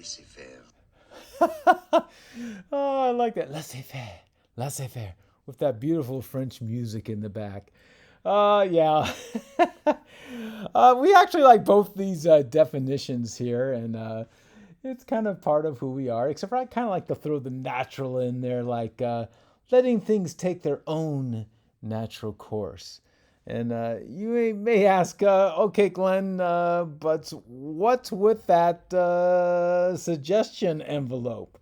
Laissez Faire. Oh, I like that. Laissez faire. Laissez faire. With that beautiful French music in the back. Yeah. We actually like both these definitions here, and it's kind of part of who we are, except for I kind of like to throw the natural in there, like letting things take their own natural course. And you may ask, okay, Glenn, but what's with that suggestion envelope?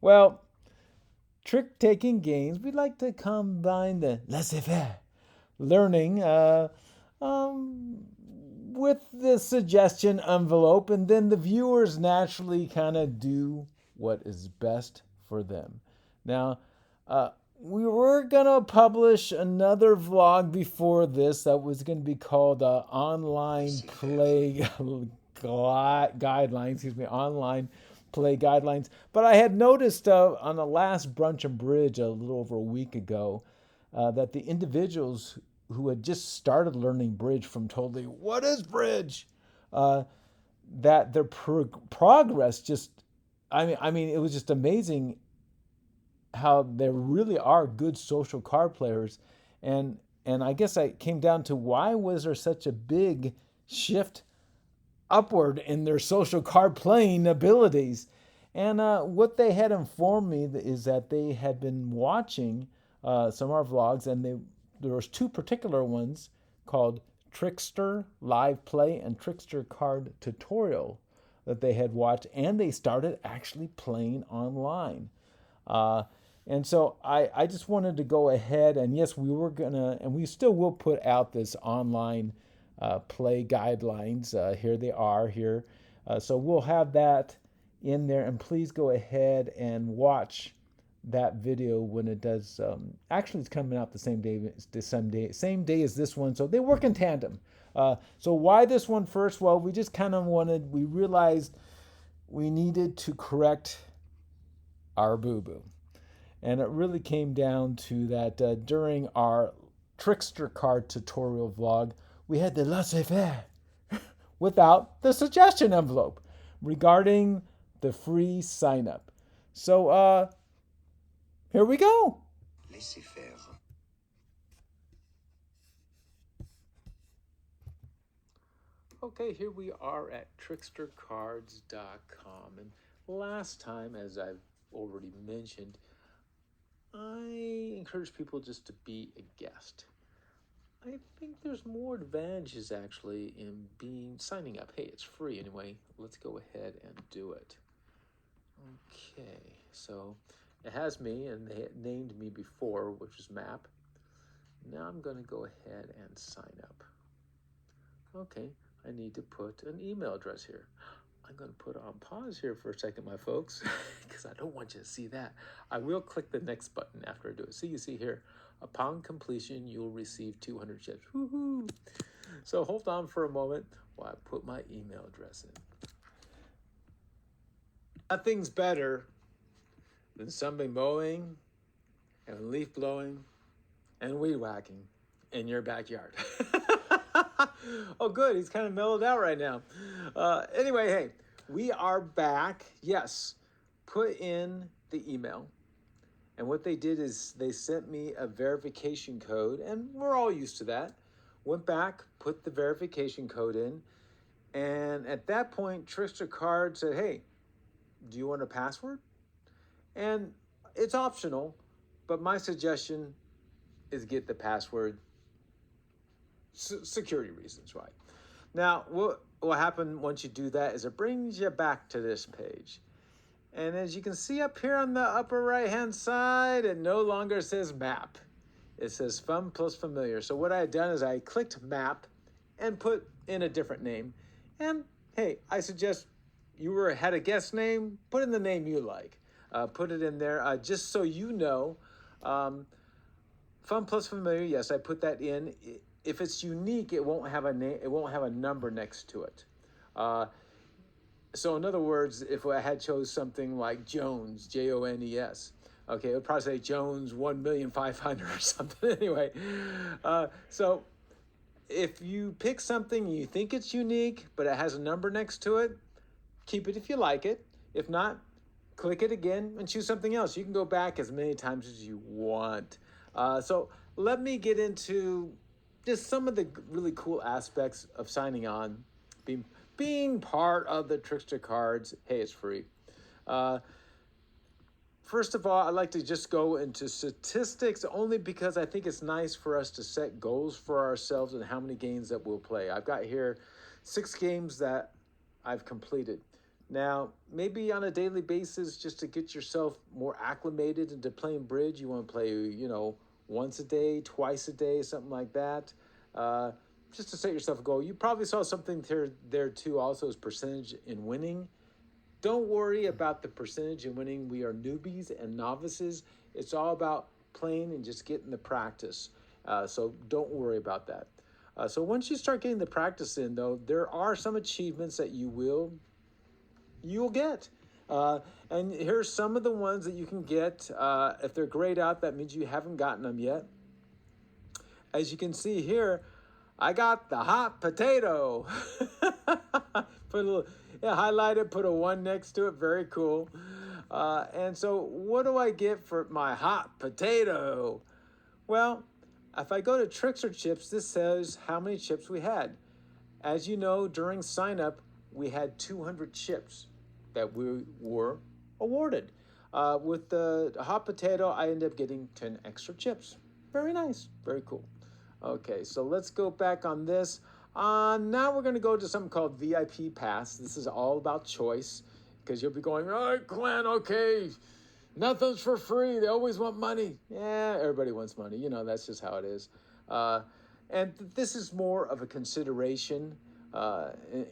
Well, trick taking games, we like to combine the laissez faire learning um, with the suggestion envelope, and then the viewers naturally kind of do what is best for them. Now, we were gonna publish another vlog before this that was gonna be called Online Play Guidelines. Excuse me, Online Play Guidelines. But I had noticed on the last Brunch and Bridge a little over a week ago that the individuals who had just started learning bridge from totally what is bridge, that their progress just, I mean, it was just amazing how there really are good social card players, and I guess I came down to why was there such a big shift upward in their social card playing abilities. And what they had informed me is that they had been watching some of our vlogs, and there was two particular ones called Trickster Live Play and Trickster Card Tutorial that they had watched, and they started actually playing online. Uh, and so I just wanted to go ahead, and yes, we were gonna, and we still will put out this online play guidelines. Here they are here. So we'll have that in there, and please go ahead and watch that video when it does. Actually, it's coming out the same day as this one, so they work in tandem. So why this one first? Well, we just kind of we realized we needed to correct our boo-boo. And it really came down to that during our Trickster card tutorial vlog, we had the laissez-faire without the suggestion envelope regarding the free sign-up. So here we go. Laissez Faire. Okay, here we are at trickstercards.com. And last time, as I've already mentioned, I encourage people just to be a guest. I think there's more advantages actually in signing up. Hey, it's free anyway. Let's go ahead and do it. Okay, so it has me, and they had named me before, which is Map. Now I'm going to go ahead and sign up. Okay, I need to put an email address here. I'm going to put on pause here for a second, my folks, because I don't want you to see that. I will click the next button after I do it. See, you see here, upon completion, you'll receive 200 chips. Woohoo! So hold on for a moment while I put my email address in. Nothing's better than somebody mowing and leaf blowing and weed whacking in your backyard. Oh, good. He's kind of mellowed out right now. Anyway, hey, we are back. Yes, put in the email. And what they did is they sent me a verification code, and we're all used to that. Went back, put the verification code in, and at that point, Trickster Card said, hey, do you want a password? And it's optional, but my suggestion is get the password. Security reasons, right? Now, what will happen once you do that is it brings you back to this page. And as you can see up here on the upper right-hand side, it no longer says map. It says fun plus familiar. So what I had done is I clicked map and put in a different name. And hey, I suggest had a guest name, put in the name you like. Put it in there just so you know. Fun plus familiar, yes, I put that in. If it's unique, it won't have a name. It won't have a number next to it. So in other words, if I had chose something like Jones, Jones, okay, it would probably say Jones 1,500,000 or something. Anyway, so if you pick something you think it's unique, but it has a number next to it, keep it if you like it. If not, click it again and choose something else. You can go back as many times as you want. So let me get into just some of the really cool aspects of signing on, being part of the Trickster cards. Hey, it's free. First of all, I'd like to just go into statistics only because I think it's nice for us to set goals for ourselves and how many games that we'll play. I've got here 6 games that I've completed. Now, maybe on a daily basis, just to get yourself more acclimated into playing bridge, you want to play, once a day, twice a day, something like that. Just to set yourself a goal. You probably saw something there too also as percentage in winning. Don't worry about the percentage in winning. We are newbies and novices. It's all about playing and just getting the practice. So don't worry about that. So once you start getting the practice in, though, there are some achievements that you'll get. And here's some of the ones that you can get. If they're grayed out, that means you haven't gotten them yet. As you can see here, I got the hot potato. Put a little, highlight it, put a 1 next to it. Very cool. And so what do I get for my hot potato? Well, if I go to Trickster chips, this says how many chips we had. As you know, during sign up, we had 200 chips that we were awarded. With the hot potato, I ended up getting 10 extra chips. Very nice. Very cool. Okay, so let's go back on this. Now we're going to go to something called VIP Pass. This is all about choice because you'll be going, all right, Glenn, okay, nothing's for free. They always want money. Yeah, everybody wants money. That's just how it is. And this is more of a consideration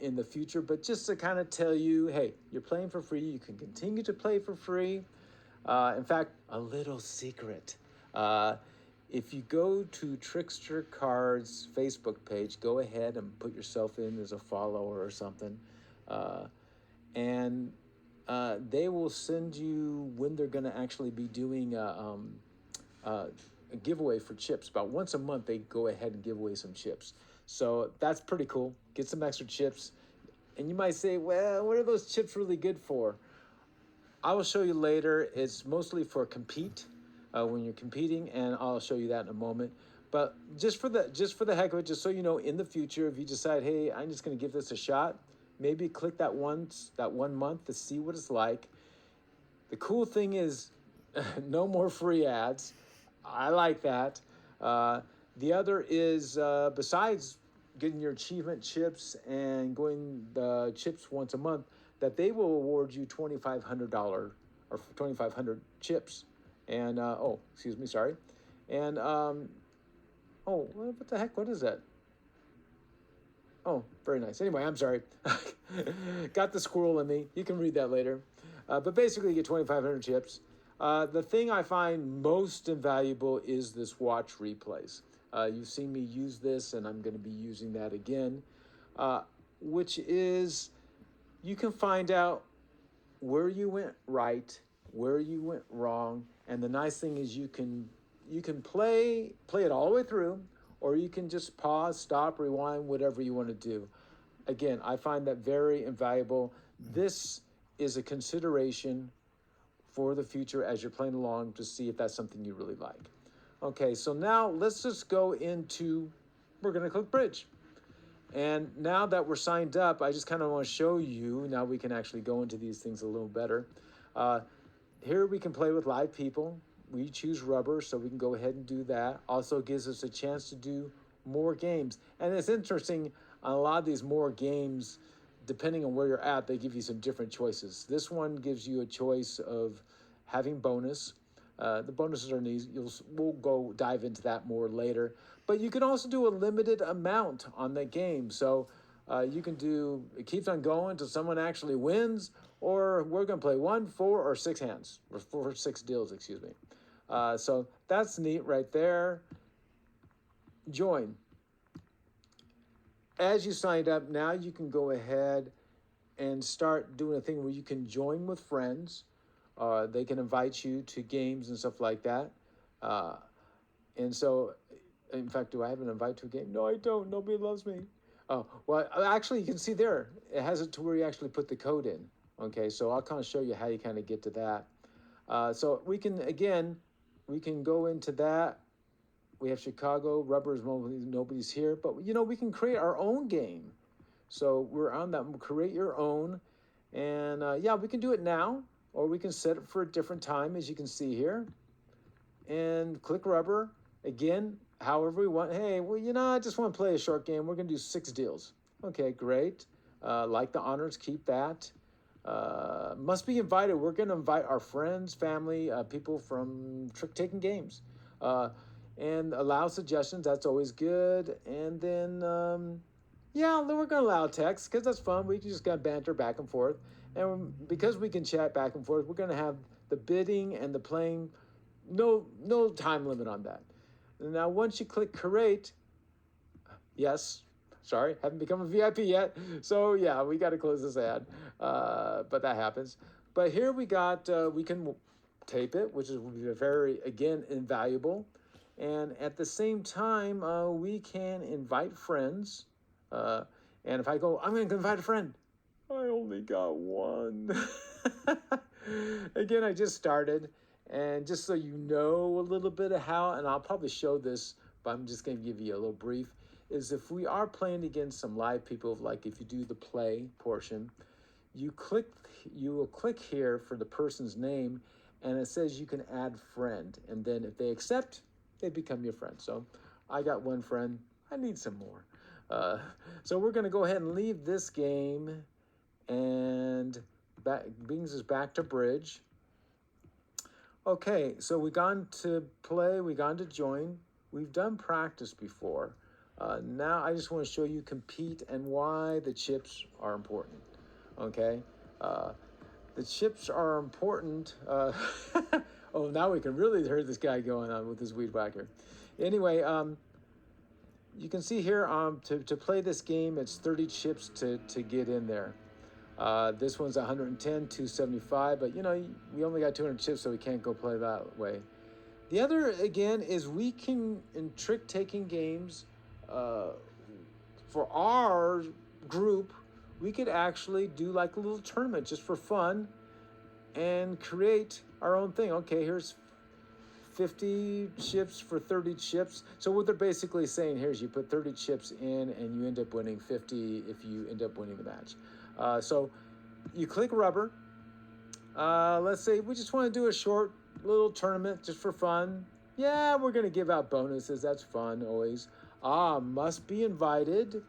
in the future, but just to kind of tell you, hey, you're playing for free. You can continue to play for free. In fact, a little secret. If you go to Trickster Cards Facebook page, go ahead and put yourself in as a follower or something. And they will send you when they're going to actually be doing a giveaway for chips. About once a month, they go ahead and give away some chips. So that's pretty cool. Get some extra chips. And you might say, well, what are those chips really good for? I will show you later. It's mostly for compete. When you're competing, and I'll show you that in a moment. But just for the heck of it, just so you know, in the future, if you decide, hey, I'm just going to give this a shot, maybe click that 1 month to see what it's like. The cool thing is, no more free ads. I like that. The other is besides getting your achievement chips and going the chips once a month, that they will award you $2,500 or 2,500 chips. And, excuse me, sorry. And, what the heck? What is that? Oh, very nice. Anyway, I'm sorry. Got the squirrel in me. You can read that later. But basically, you get 2,500 chips. The thing I find most invaluable is this watch replays. You've seen me use this, and I'm going to be using that again, which is you can find out where you went right, where you went wrong, and the nice thing is you can play it all the way through, or you can just pause, stop, rewind, whatever you want to do. Again, I find that very invaluable. This is a consideration for the future as you're playing along to see if that's something you really like. Okay, so now let's just go into, we're going to click bridge. And now that we're signed up, I just kind of want to show you, now we can actually go into these things a little better. Here we can play with live people. We choose rubber, so we can go ahead and do that. Also gives us a chance to do more games. And it's interesting, on a lot of these more games, depending on where you're at, they give you some different choices. This one gives you a choice of having bonus. The bonuses are neat. We'll go dive into that more later. But you can also do a limited amount on the game. So you can do, it keeps on going until someone actually wins, or we're going to play 1, 4, or 6 hands, or 4 or 6 deals, excuse me. So that's neat right there. Join. As you signed up, now you can go ahead and start doing a thing where you can join with friends. They can invite you to games and stuff like that. And so, in fact, do I have an invite to a game? No, I don't. Nobody loves me. Oh, well, actually, you can see there. It has it to where you actually put the code in. Okay, so I'll kind of show you how you kind of get to that. So we can go into that. We have Chicago, Rubbers, nobody's here, but we can create our own game. So we're on that. Create your own, and yeah, we can do it now, or we can set it for a different time, as you can see here. And click Rubber again, however we want. Hey, well, I just want to play a short game. We're gonna do 6 deals. Okay, great. Like the honors, keep that. Must be invited. We're gonna invite our friends, family, people from trick-taking games. And allow suggestions. That's always good. And then yeah, we're going to allow text because that's fun. We just got to banter back and forth. And because we can chat back and forth, we're going to have the bidding and the playing. No time limit on that. And now, once you click create, yes, sorry, haven't become a VIP yet. So yeah, we got to close this ad. But that happens. But here we got, we can tape it, which is very, again, invaluable. And at the same time, we can invite friends. And if I go, I'm going to invite a friend. I only got one. Again, I just started. And just so you know a little bit of how, and I'll probably show this, but I'm just going to give you a little brief, is if we are playing against some live people, like if you do the play portion, you will click here for the person's name, and it says you can add friend. And then if they accept, they become your friend. So I got one friend. I need some more. So we're going to go ahead and leave this game, and brings us back to bridge. Okay, so we gone to play, we gone to join. We've done practice before. Now I just want to show you compete and why the chips are important. Okay, the chips are important. Oh, now we can really hear this guy going on with his weed whacker. Anyway, you can see here to play this game, it's 30 chips to get in there. This one's 110, 275, but we only got 200 chips, so we can't go play that way. The other, again, is we can, in trick-taking games, for our group, we could actually do like a little tournament just for fun and create our own thing. Okay, here's 50 chips for 30 chips. So what they're basically saying here is you put 30 chips in and you end up winning 50 if you end up winning the match. So you click Rubber. Let's say we just want to do a short little tournament just for fun. Yeah, we're going to give out bonuses. That's fun always. Must be invited.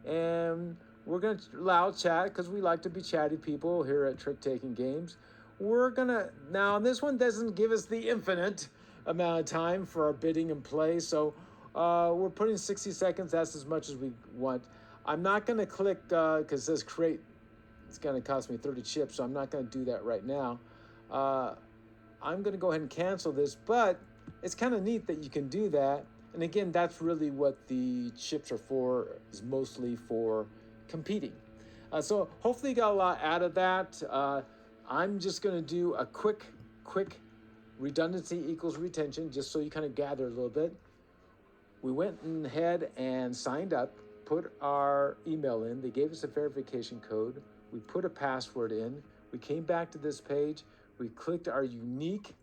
And we're going to allow chat because we like to be chatty people here at Trick Taking Games. We're going to, now this one doesn't give us the infinite amount of time for our bidding and play. So we're putting 60 seconds. That's as much as we want. I'm not going to click because it says create. It's going to cost me 30 chips, so I'm not going to do that right now. I'm going to go ahead and cancel this, but it's kind of neat that you can do that. And again, that's really what the chips are for, is mostly for competing. So hopefully you got a lot out of that. I'm just going to do a quick redundancy equals retention, just so you kind of gather a little bit. We went ahead and signed up, put our email in. They gave us a verification code. We put a password in. We came back to this page. We clicked our unique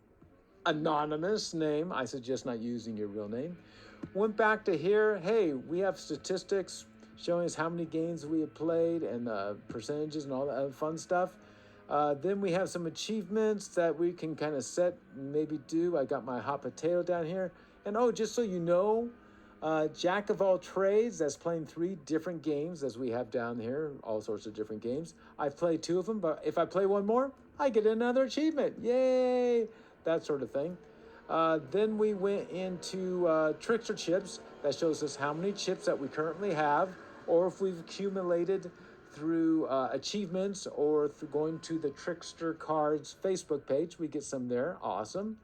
anonymous name. I suggest not using your real name. Went back to here. Hey, we have statistics showing us how many games we have played and percentages and all that other fun stuff. Then we have some achievements that we can kind of set, maybe do. I got my hot potato down here. And just so you know, Jack of all trades, that's playing 3 different games as we have down here, all sorts of different games. I've played 2 of them, but if I play one more, I get another achievement. Yay! That sort of thing. Then we went into Trickster chips. That shows us how many chips that we currently have, or if we've accumulated through achievements or through going to the Trickster Cards Facebook page. We get some there. Awesome.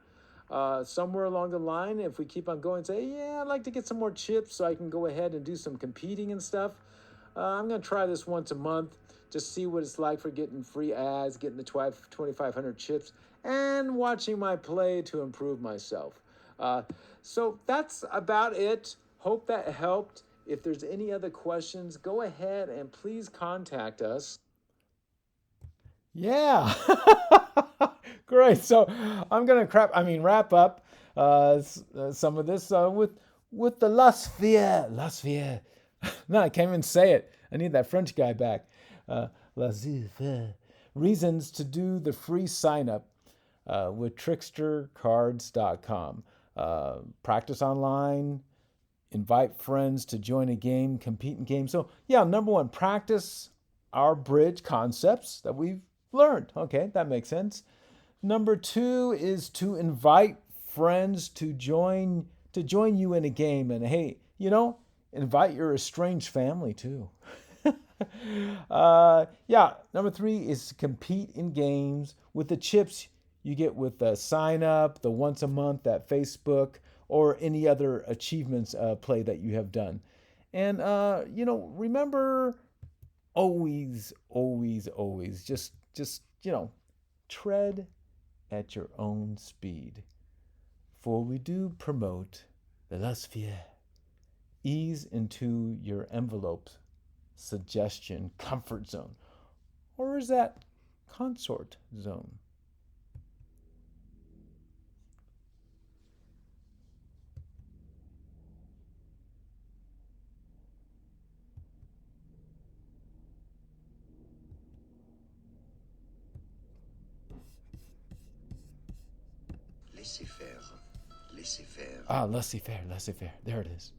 Somewhere along the line, if we keep on going, say, yeah, I'd like to get some more chips so I can go ahead and do some competing and stuff. I'm going to try this once a month, just see what it's like for getting free ads, getting the 2,500 chips, and watching my play to improve myself. So that's about it. Hope that helped. If there's any other questions, go ahead and please contact us. Yeah. Great. So I'm gonna wrap up some of this with the Laissez Faire. No, I can't even say it. I need that French guy back. Laissez Faire. Reasons to do the free sign up with trickstercards.com. Practice online, invite friends to join a game, compete in games. So, yeah, number one, practice our bridge concepts that we've learned. Okay, that makes sense. Number two is to invite friends to join you in a game, and hey, invite your estranged family too. Yeah, number three is to compete in games with the chips you get with the sign up, the once a month at Facebook, or any other achievements play that you have done. And remember, always, just tread at your own speed. For we do promote the Laissez Faire. Ease into your envelope, suggestion, comfort zone. Or is that consort zone? Laissez faire, laissez faire. Ah, laissez faire. There it is.